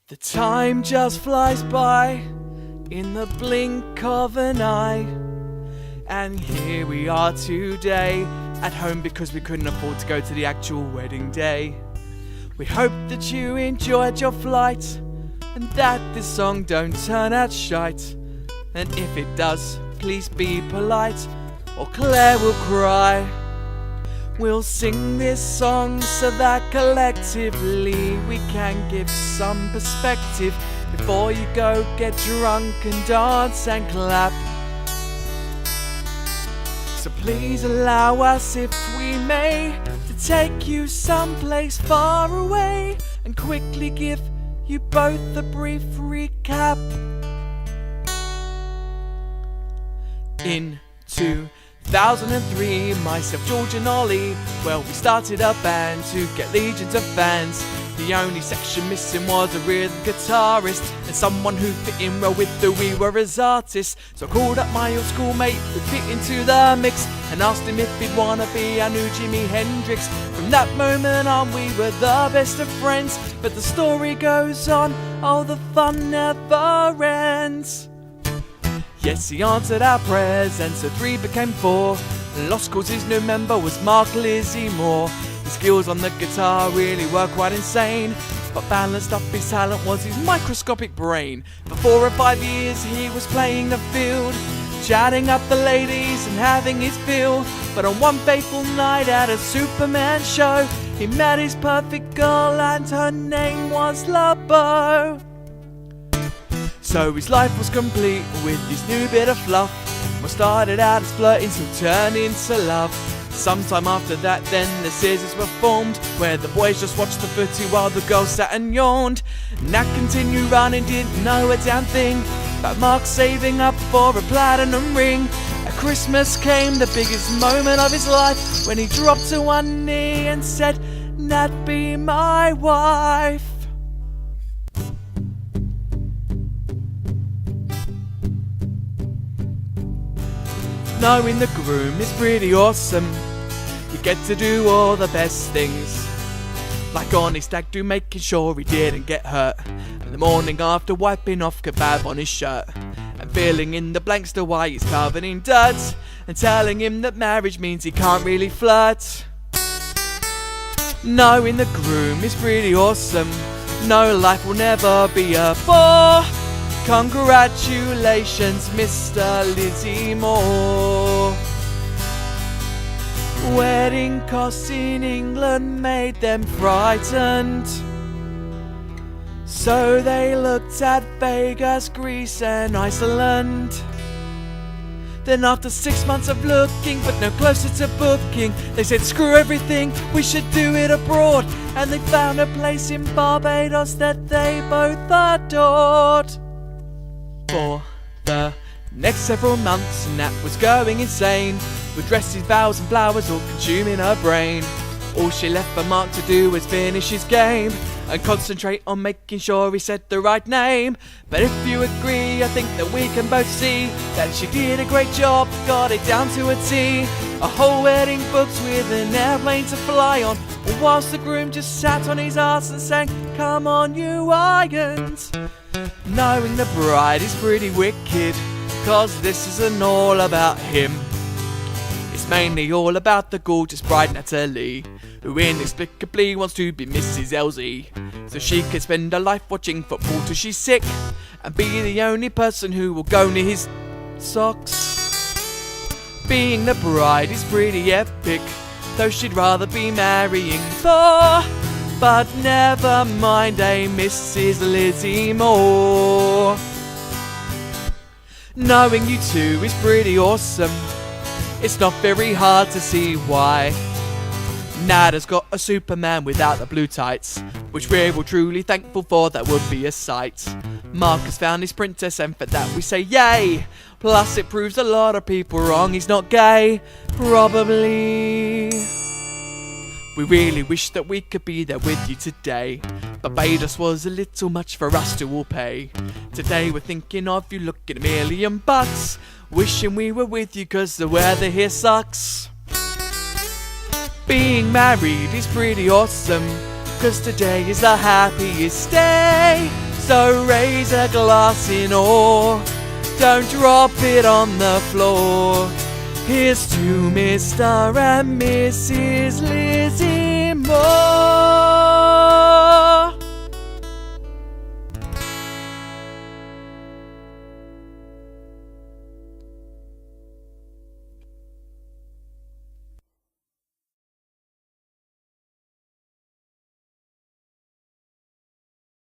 The time just flies by in the blink of an eye. And here we are today, at home because we couldn't afford to go to the actual wedding day. We hope that you enjoyed your flight, and that this song don't turn out shite. And if it does, please be polite, or Claire will cry. We'll sing this song so that collectively we can give some perspective. Before you go, get drunk and dance and clap. So please allow us, if we may, to take you someplace far away and quickly give you both a brief recap. In 2003, myself, George and Ollie, well, we started a band to get legions of fans. The only section missing was a rhythm guitarist and someone who fit in well with who we were as artists. So I called up my old schoolmate who fit into the mix and asked him if he'd wanna be our new Jimi Hendrix. From that moment on we were the best of friends, but the story goes on, oh the fun never ends. Yes, he answered our prayers, and so 3 became 4. Lost cause his new member was Mark Lizzie Moore. His skills on the guitar really were quite insane, but balanced up his talent was his microscopic brain. For 4 or 5 years he was playing the field, chatting up the ladies and having his fill. But on one fateful night at a Superman show, he met his perfect girl and her name was LaBeau. So his life was complete with his new bit of fluff. What started out as flirting soon turned into love. Sometime after that then the scissors were formed, where the boys just watched the footy while the girls sat and yawned. Nat continued running, didn't know a damn thing about Mark saving up for a platinum ring. At Christmas came the biggest moment of his life, when he dropped to one knee and said, "Nat, be my wife." Knowing the groom is pretty awesome. You get to do all the best things, like on his stag do, making sure he didn't get hurt, and the morning after wiping off kebab on his shirt, and filling in the blanks to why he's covered in dirt, and telling him that marriage means he can't really flirt. Knowing the groom is pretty awesome. No, life will never be a bore. Congratulations, Mr. Lizzie Moore. Wedding costs in England made them frightened, so they looked at Vegas, Greece and Iceland. Then after 6 months of looking but no closer to booking, they said screw everything, we should do it abroad. And they found a place in Barbados that they both adored. For the next several months Nat was going insane, with dresses, vows and flowers all consuming her brain. All she left for Mark to do was finish his game and concentrate on making sure he said the right name. But if you agree, I think that we can both see that she did a great job, got it down to a T. A whole wedding booked with an airplane to fly on, whilst the groom just sat on his arse and sang, "Come on you irons." Knowing the bride is pretty wicked, cause this isn't all about him. It's mainly all about the gorgeous bride Natalie, who inexplicably wants to be Mrs. Elsie, so she can spend her life watching football till she's sick, and be the only person who will go near his socks. Being the bride is pretty epic, though she'd rather be marrying Thor. But never mind, Mrs. Lizzie Moore. Knowing you two is pretty awesome. It's not very hard to see why. Nat has got a Superman without the blue tights, which we're all truly thankful for, that would be a sight. Mark has found his princess and for that we say yay. Plus it proves a lot of people wrong, he's not gay. Probably. We really wish that we could be there with you today. Barbados was a little much for us to all pay. Today we're thinking of you, looking $1,000,000. Wishing we were with you cause the weather here sucks. Being married is pretty awesome, cause today is the happiest day. So raise a glass in awe, don't drop it on the floor. Here's to Mr. and Mrs. Lizzie Moore.